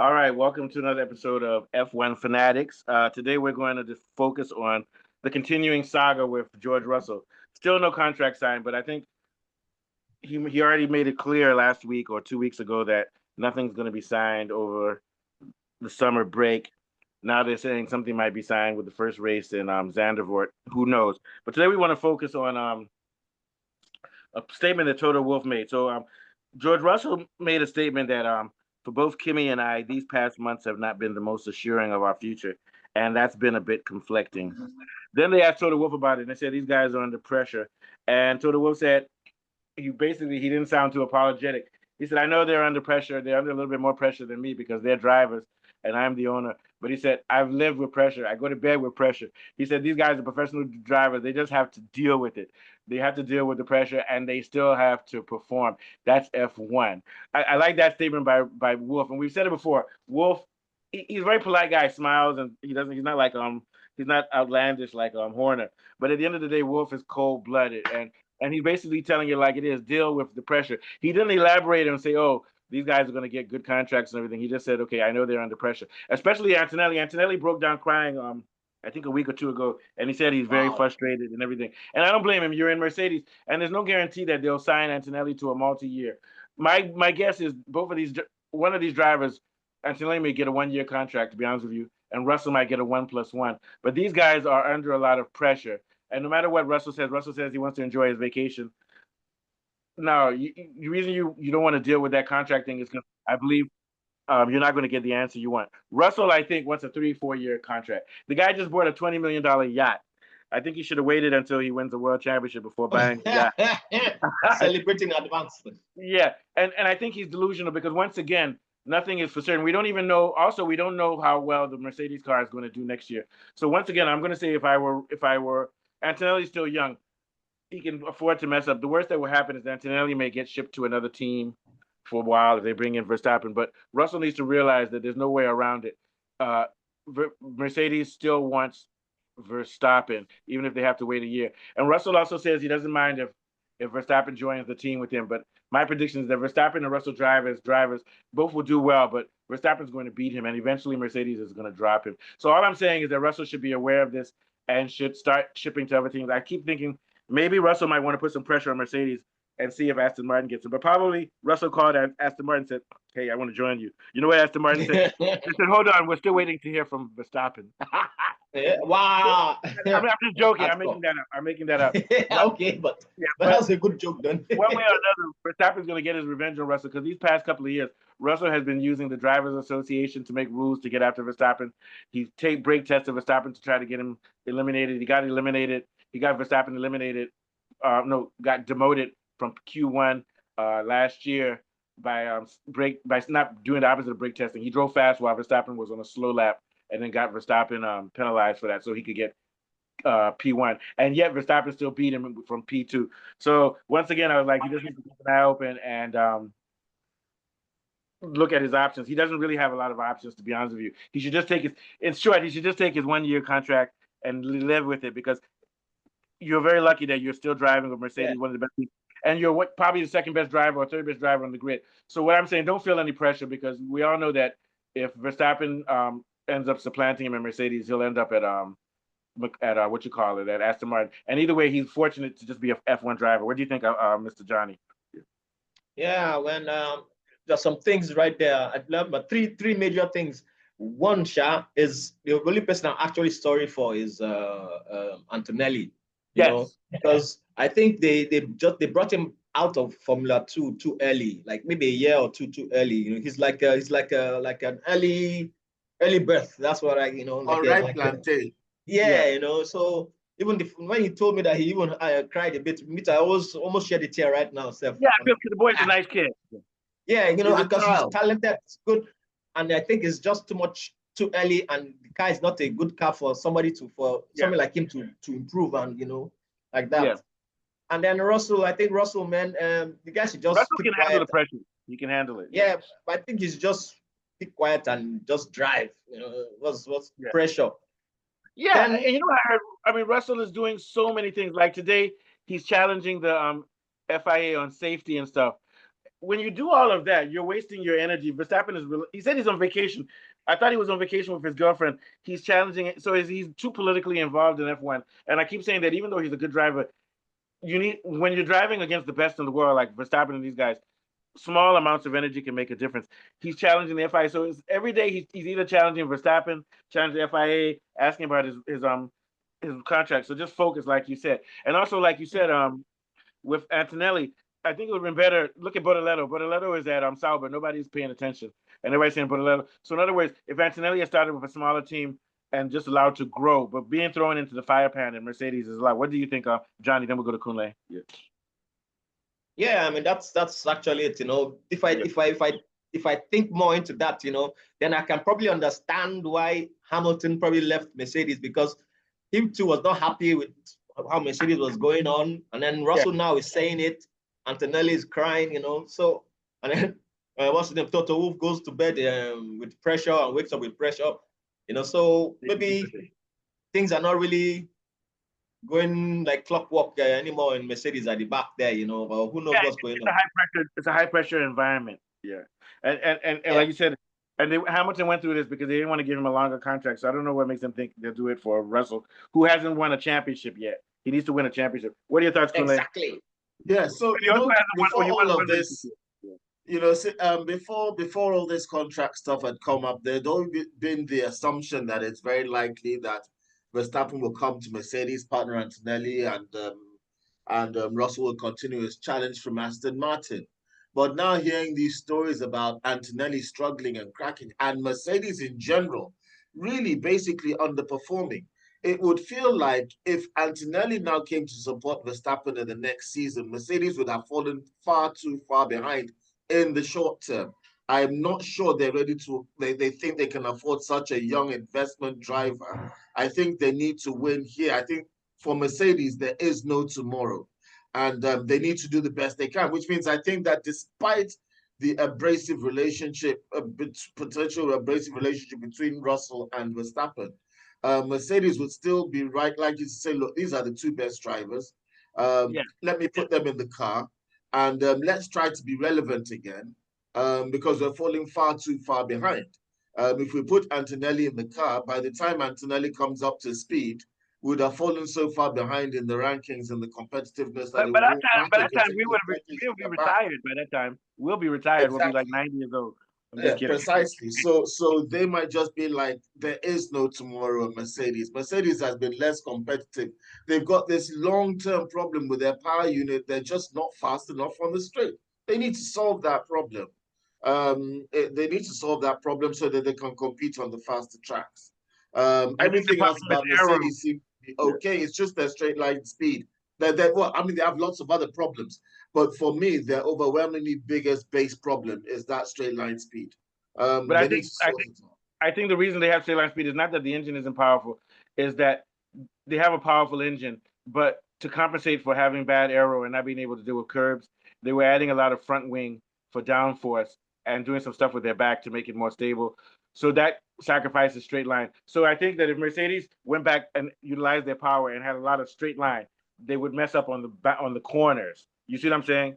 All right, welcome to another episode of F1 Fanatics. Today we're going to just focus on the continuing saga with George Russell. Still no contract signed, but I think he already made it clear last week or 2 weeks ago that nothing's going to be signed over the summer break. Now they're saying something might be signed with the first race in Zandvoort. Who knows? But today we want to focus on a statement that Toto Wolff made. George Russell made a statement that for both Kimmy and I, these past months have not been the most assuring of our future, and that's been a bit conflicting. Then they asked Toto Wolff about it, and they said these guys are under pressure. And Toto Wolff said he didn't sound too apologetic. He said, "I know they're under pressure. They're under a little bit more pressure than me because they're drivers and I'm the owner." But he said, "I've lived with pressure. I go to bed with pressure." He said, "These guys are professional drivers. They just have to deal with it. They have to deal with the pressure, and they still have to perform. That's F1." I like that statement by Wolff, and we've said it before. Wolff, he's a very polite guy. Smiles, and he doesn't. He's not like he's not outlandish like Horner. But at the end of the day, Wolff is cold blooded, and he's basically telling you like it is, deal with the pressure. He didn't elaborate and say, "Oh, these guys are going to get good contracts and everything." He just said, "Okay, I know they're under pressure." Especially Antonelli. Antonelli broke down crying I think a week or two ago, and he said he's very Wow. frustrated and everything. And I don't blame him. You're in Mercedes, and there's no guarantee that they'll sign Antonelli to a multi-year. My guess is one of these drivers, Antonelli may get a 1 year contract, to be honest with you, and Russell might get a 1+1. But these guys are under a lot of pressure. And no matter what Russell says he wants to enjoy his vacation. No, the reason you don't want to deal with that contract thing is because I believe you're not going to get the answer you want. Russell, I think, wants a 3-4 year contract. The guy just bought a $20 million yacht. I think he should have waited until he wins the world championship before buying the yacht. Celebrating advance. Yeah, and I think he's delusional because once again, nothing is for certain. We don't even know. Also, we don't know how well the Mercedes car is going to do next year. So once again, I'm going to say if I were Antonelli's still young, he can afford to mess up. The worst that will happen is Antonelli may get shipped to another team for a while if they bring in Verstappen. But Russell needs to realize that there's no way around it. Uh, Mercedes still wants Verstappen, even if they have to wait a year. And Russell also says he doesn't mind if Verstappen joins the team with him. But my prediction is that Verstappen and Russell drivers both will do well, but Verstappen's going to beat him, and eventually Mercedes is going to drop him. So all I'm saying is that Russell should be aware of this and should start shipping to other teams. I keep thinking maybe Russell might want to put some pressure on Mercedes and see if Aston Martin gets him. But probably Russell called Aston Martin and said, "Hey, I want to join you." You know what Aston Martin said? They said, "Hold on, we're still waiting to hear from Verstappen." Wow. I'm just joking. I'm making Hardcore. that up. I'm making that up. But Okay, yeah, but but that's a good joke done. one way or another, Verstappen's going to get his revenge on Russell because these past couple of years, Russell has been using the Drivers Association to make rules to get after Verstappen. He brake tested Verstappen to try to get him eliminated. He got eliminated. He got Verstappen eliminated. No, got demoted from Q1 last year by not doing the opposite of brake testing. He drove fast while Verstappen was on a slow lap, and then got Verstappen penalized for that, so he could get P1, and yet Verstappen still beat him from P2. So once again, I was like, he just needs to keep an eye open and look at his options. He doesn't really have a lot of options, to be honest with you. He should just take his, in short, he should just take his 1 year contract and live with it because you're very lucky that you're still driving a Yeah. Mercedes, one of the best people, and you're probably the second best driver or third best driver on the grid. So what I'm saying, don't feel any pressure because we all know that if Verstappen ends up supplanting him in Mercedes, he'll end up at what you call it at Aston Martin. And either way, he's fortunate to just be a F1 driver. What do you think, Mr. Johnny? Yeah, when there's some things right there. I've learned, but three major things. One, Sha, is the only person I'm actually sorry for is Antonelli. Yes. Because I think they brought him out of Formula Two too early, like maybe a year or two too early. He's like an early birth. That's what All right, plantain. yeah, Yeah. So even when he told me that he even cried a bit, me too, I was almost shed a tear right now, Seth. Yeah, I feel the boy's a nice kid. Yeah, He's a because he's child. talented, it's good, and I think it's just too much too early, and the car is not a good car for Yeah. somebody like him to improve and like Yeah. that. And then Russell, I think Russell, man, the guy should just Russell keep can handle quiet. the pressure. He can handle it. Yeah. Yeah, I think he's just keep quiet and just drive. What's Yeah. pressure? Yeah. Then And you know, Russell is doing so many things. Like today, he's challenging the FIA on safety and stuff. when you do all of that, you're wasting your energy. Verstappen he said he's on vacation. I thought he was on vacation with his girlfriend. He's challenging it. So he's too politically involved in F1. And I keep saying that even though he's a good driver, when you're driving against the best in the world, like Verstappen and these guys, small amounts of energy can make a difference. He's challenging the FIA. So every day he's either challenging Verstappen, challenging the FIA, asking about his contract. So just focus, like you said. And also, like you said, with Antonelli, I think it would have been better. Look at Bortoleto. Bortoleto is at Sauber. Nobody's paying attention. And everybody's saying Bortoleto. So in other words, if Antonelli had started with a smaller team and just allowed to grow, but being thrown into the fire pan in Mercedes is a lot. What do you think of Johnny? Then we'll go to Kunle. Yeah. Yeah, I mean that's actually it. If I think more into that, then I can probably understand why Hamilton probably left Mercedes, because him too was not happy with how Mercedes was going on, and then Russell now is saying it. Antonelli is crying, So, and then what's his name? Toto Wolff goes to bed with pressure and wakes up with pressure, So maybe things are not really going like clockwork anymore in Mercedes at the back there, Or who knows what's going on. It's a high pressure environment. Yeah, and like you said, and Hamilton went through this because they didn't want to give him a longer contract. So I don't know what makes them think they'll do it for Russell, who hasn't won a championship yet. He needs to win a championship. What are your thoughts, Kunle? Exactly. Yeah. So before all of this, before all this contract stuff had come up, there'd always been the assumption that it's very likely that Verstappen will come to Mercedes, partner Antonelli, and Russell will continue his challenge from Aston Martin. But now hearing these stories about Antonelli struggling and cracking, and Mercedes in general, really basically underperforming, it would feel like if Antonelli now came to support Verstappen in the next season, Mercedes would have fallen far too far behind in the short term. I'm not sure they're ready to, they think they can afford such a young investment driver. I think they need to win here. I think for Mercedes, there is no tomorrow. And they need to do the best they can, which means I think that despite the potential abrasive relationship between Russell and Verstappen, Mercedes would still be right, like you say, look, these are the two best drivers. Let me put them in the car and let's try to be relevant again because we're falling far too far behind. If we put Antonelli in the car, by the time Antonelli comes up to speed, we would have fallen so far behind in the rankings and the competitiveness that by that time we'll be retired. By that time, we'll be retired. Exactly. We'll be like 90 years old. Yeah, precisely. So they might just be like, there is no tomorrow in Mercedes. Mercedes has been less competitive. They've got this long-term problem with their power unit. They're just not fast enough on the straight. They need to solve that problem. They need to solve that problem so that they can compete on the faster tracks. Everything else about Mercedes seems to be okay. It's just their straight line speed. They have lots of other problems. But for me, their overwhelmingly biggest base problem is that straight line speed. But I think the reason they have straight line speed is not that the engine isn't powerful, is that they have a powerful engine, but to compensate for having bad aero and not being able to deal with curbs, they were adding a lot of front wing for downforce and doing some stuff with their back to make it more stable. So that sacrifices straight line. So I think that if Mercedes went back and utilized their power and had a lot of straight line, they would mess up on the corners. You see what I'm saying?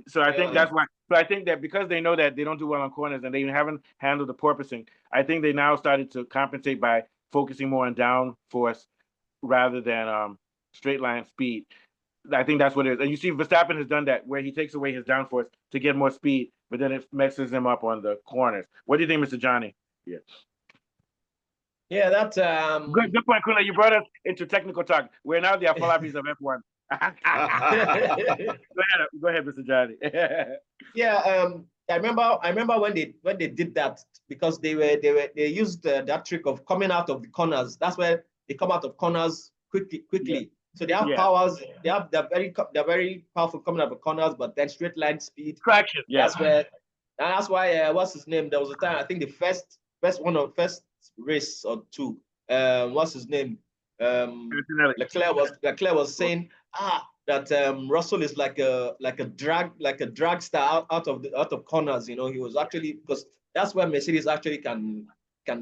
So I think that's why. So I think that because they know that they don't do well on corners and they haven't handled the porpoising, I think they now started to compensate by focusing more on downforce rather than straight line speed. I think that's what it is. And you see Verstappen has done that where he takes away his downforce to get more speed, but then it messes him up on the corners. What do you think, Mr. Johnny? Yeah. Yeah, that's good point, Kunle. You brought us into technical talk. We're now the Afolabi's of F1. Go ahead, Mr. Johnny. I remember when they did that, because they used that trick of coming out of the corners. That's where they come out of corners quickly. Yeah. So they have powers. They're very powerful coming out of corners, but then straight line speed. Traction. Yeah. That's why what's his name? There was a time, I think the first race or two. What's his name? Leclerc was saying that Russell is like a drag star out of corners. He was actually, because that's where Mercedes actually can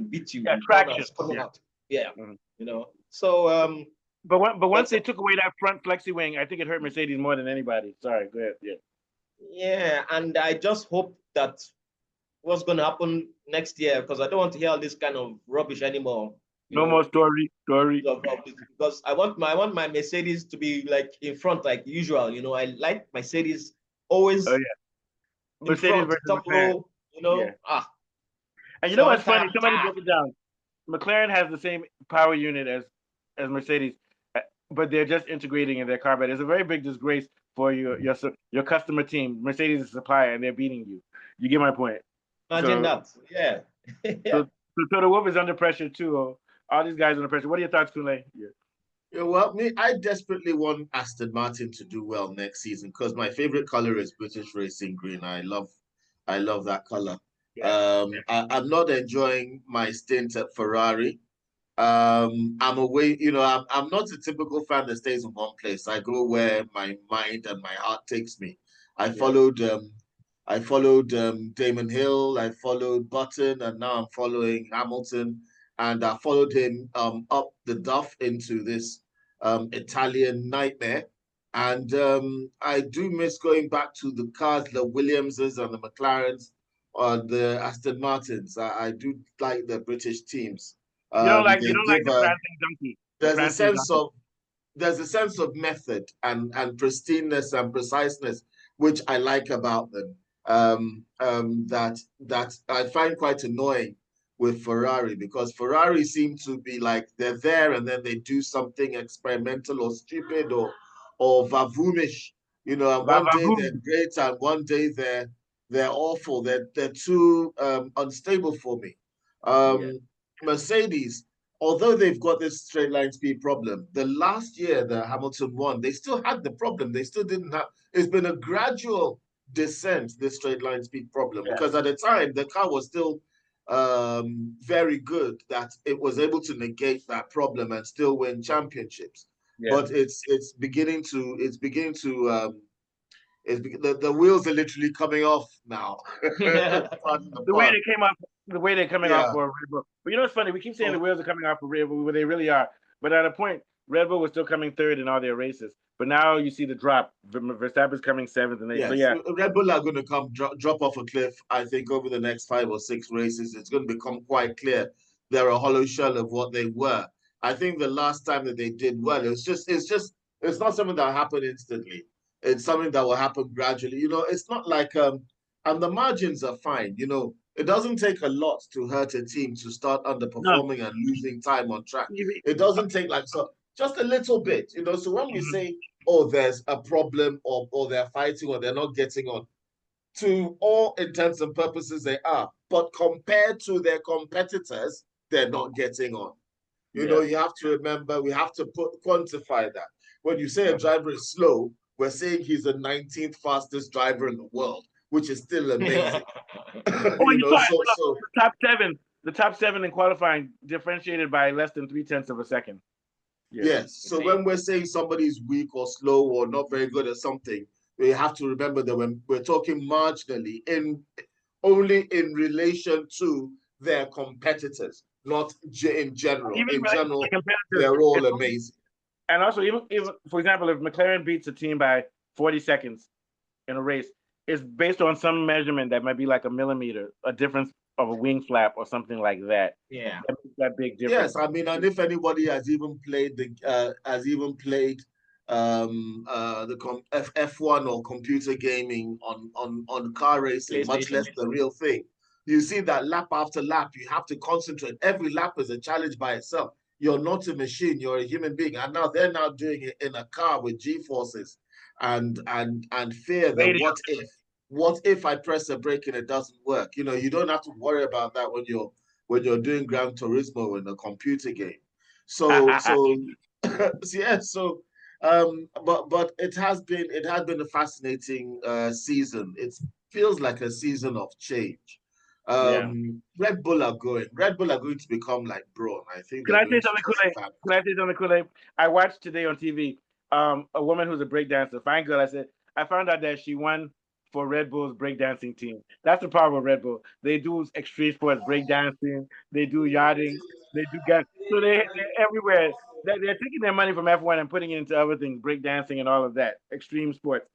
beat you. Yeah, traction coming out. Yeah. Mm-hmm. So but once they took away that front flexi wing, I think it hurt Mercedes more than anybody. Sorry, go ahead. Yeah. Yeah, and I just hope that what's going to happen next year, because I don't want to hear all this kind of rubbish anymore. No more story. Because I want my Mercedes to be like in front like usual. I like Mercedes Oh always yeah, in Mercedes front, versus top McLaren. row. Yeah, and you know So what's I'm funny? tired. Somebody broke it down. McLaren has the same power unit as Mercedes, uh, but they're just integrating in their car. But it's a very big disgrace for your customer team. Mercedes is a supplier, and they're beating you. You get my point. Imagine So that. Yeah. so so Toto Wolff is under pressure too. All these guys under pressure. What are your thoughts, Kunle? Yeah. Yeah, well, me, I desperately want Aston Martin to do well next season because my favorite color is British Racing Green. I love that color. Yeah. I'm not enjoying my stint at Ferrari. I'm away, I'm not a typical fan that stays in one place. I go where my mind and my heart takes me. I Yeah. followed Damon Hill, I followed Button, and now I'm following Hamilton, and I followed him up the Duff into this Italian nightmare. And I do miss going back to the cars, the Williamses and the McLarens, or the Aston Martins. I do like the British teams. You They don't like give the a prancing donkey. The there's a prancing sense donkey. of method and pristineness and preciseness which I like about them. That I find quite annoying with Ferrari because Ferrari seem to be like they're there and then they do something experimental or stupid or vavoomish, and Va one va day they're boom. great and one day they're awful. They're too unstable for me. Yeah. Mercedes, although they've got this straight line speed problem, the last year that Hamilton won, they still had the problem. They still didn't have. It's been a gradual descent, this straight line speed problem, Yeah. because at the time the car was still very good that it was able to negate that problem and still win championships. Yeah. But the wheels are literally coming off now. Pardon the The way pun. they came off, the way they're coming off Yeah. for Red Bull. But you know what's funny? We keep saying the So wheels are coming off for Red Bull, where they really are. But at a point, Red Bull was still coming third in all their races. But now you see the drop. Verstappen's coming seventh and eighth. So yes, yeah, Red Bull are going to come drop off a cliff. I think over the next 5 or 6 races, it's going to become quite clear they're a hollow shell of what they were. I think the last time that they did well, it's not something that happened instantly. It's something that will happen gradually. It's not like and the margins are fine. It doesn't take a lot to hurt a team to start no, underperforming and losing time on track. even, It doesn't take like so just a little bit. So when we say oh, there's a problem or they're fighting or they're not getting on. To all intents and purposes, they are. But compared to their competitors, they're not getting on. yeah, You have to remember, we have to quantify that. When you say a yeah. driver is slow, we're saying he's the 19th fastest driver in the world, which is still amazing. Oh, you saw it. So The top seven in qualifying differentiated by less than 3/10 of a second. Yeah, yes. So when we're saying somebody's weak or slow or not very good at something, we have to remember that when we're talking marginally in only in relation to their competitors, not in general. even In related to general, competitors, they're all it's amazing. and also even for example, if McLaren beats a team by 40 seconds in a race, it's based on some measurement that might be like a millimeter, a difference of a wing flap or something like that. Yeah. That makes that big Yes, difference. I mean, and if anybody the F1 or computer gaming on car racing, much PlayStation. less the real thing, you see that lap after lap, you have to concentrate. Every lap is a challenge by itself. You're not a machine, you're a human being. And now they're now doing it in a car with G forces and fear that Radio. what if I press a brake and it doesn't work? You don't have to worry about that when you're doing Gran Turismo in a computer game. So yeah, but it has been a fascinating season. It feels like a season of change. Yeah. Red Bull are going to become like Braun. I think Can they're I going say to something, just Kool-Aid? Can I say something, Kool-Aid? I watched today on TV a woman who's a breakdancer, fine girl. I found out that she won for Red Bull's breakdancing team. That's the problem with Red Bull. They do extreme sports, breakdancing, they do yachting, they do gas. So they're everywhere. They're taking their money from F1 and putting it into other things, breakdancing and all of that, extreme sports.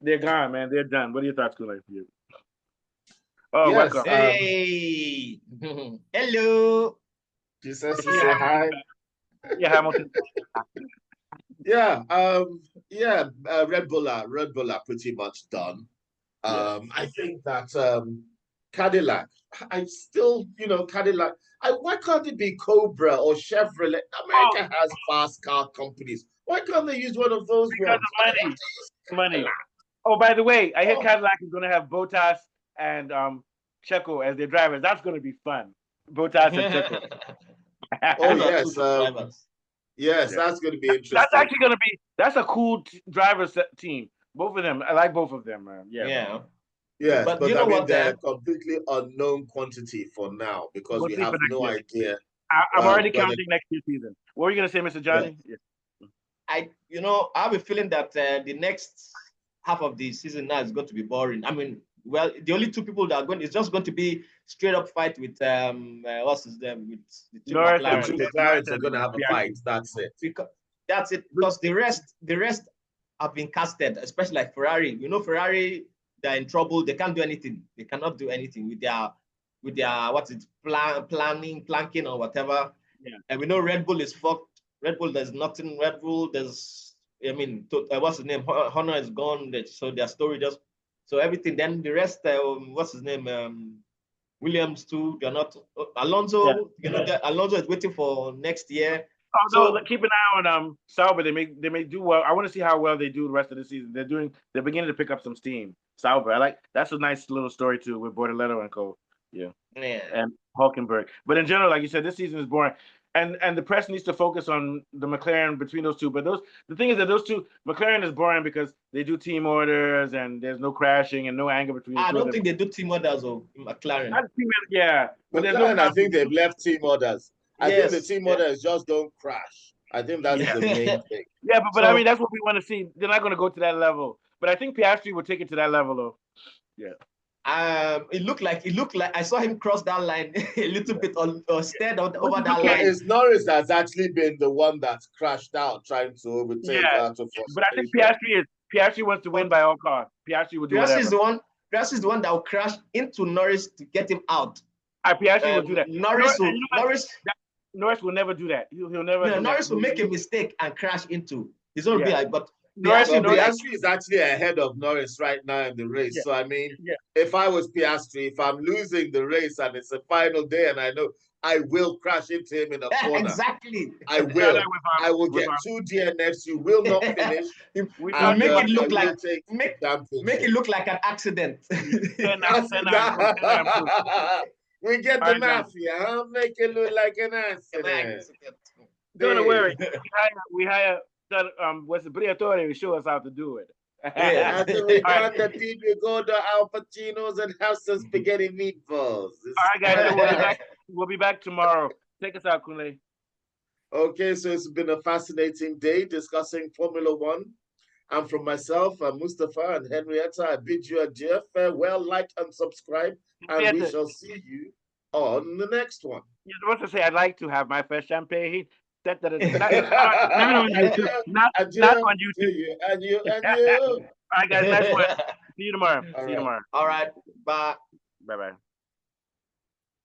They're gone, man. They're done. What are your thoughts, Kool-Aid, for you? Oh, Yes, welcome. Hey, hello. She says to say hi. Yeah, Hamilton. Yeah, Red Bull are pretty much done. I think that Cadillac, I still, Cadillac. Why can't it be Cobra or Chevrolet? America has fast car companies. Why can't they use one of those Because ones? of money. Oh, by the way, I hear Cadillac is going to have Bottas and Checo as their drivers. That's going to be fun. Bottas and Checo. Oh Those are yes, two drivers. yes, that's going to be interesting. That's actually going to be. That's a cool driver team. Both of them. I like both of them. Yeah. Yes, But but you know I mean what, they're completely unknown quantity for now because We'll we see have for next no year. idea. I'm already when counting next year's season. What were you going to say, Mr. Johnny? Yeah. I have a feeling that the next half of the season now is going to be boring. I mean, well, the only two people that are going is just going to be straight up fight with what's his name with the two Norris The two McLaren. McLarens are going to have a fight. That's it. Because that's it. Because the rest have been casted, especially like Ferrari. Ferrari, they're in trouble. They can't do anything. They cannot do anything with their planking or whatever. Yeah. And we know Red Bull is fucked. Red Bull, there's nothing. Red Bull, what's his name? Honor is gone. So their story just, so everything. Then the rest, what's his name? Williams too. They're not. Alonso, Alonso is waiting for next year. So keep an eye on Sauber. They may do well. I want to see how well they do the rest of the season. They're beginning to pick up some steam. Sauber, that's a nice little story too with Bortoleto and co. Yeah. And Hulkenberg. But in general, like you said, this season is boring. And the press needs to focus on the McLaren between those two. But the thing is that those two, McLaren is boring because they do team orders and there's no crashing and no anger between the two. I don't think they do team orders of McLaren. Yeah. But McLaren, I think they've left team orders. I think the team orders just don't crash. I think that's the main thing. Yeah, but I mean, that's what we want to see. They're not going to go to that level. But I think Piastri will take it to that level, though. Yeah. It looked like I saw him cross that line a little bit or stared over that line. It's Norris that's actually been the one that's crashed out trying to overtake out of frustration. But I think Piastri wants to win by all costs. Piastri will do whatever. Piastri is the one that will crash into Norris to get him out. Piastri will do that. Norris will never do that. He'll never. No, Norris will make a mistake and crash into. He's going to be like, but Piastri is actually ahead of Norris right now in the race. So I mean, if I was Piastri, if I'm losing the race and it's a final day and I know I will crash into him in a corner. Exactly. I will. I will get 2 DNFs. You will not finish. Make it look like an accident. We get the mafia, huh? Make it look like an accident. Don't worry. We hire what's the Briatore to show us how to do it. After we got the people, go to Al Pacino's and have some spaghetti meatballs. All right, guys. We'll be back tomorrow. Take us out, Kunle. Okay, so it's been a fascinating day discussing Formula One. And from myself, Mustafa and Henrietta, I bid you adieu. Farewell, like and subscribe, and we shall see you on the next one. You're supposed to say, I'd like to have my first champagne. Not on YouTube. And you. All right, guys. Nice one. See you tomorrow. All right. Bye. Bye-bye.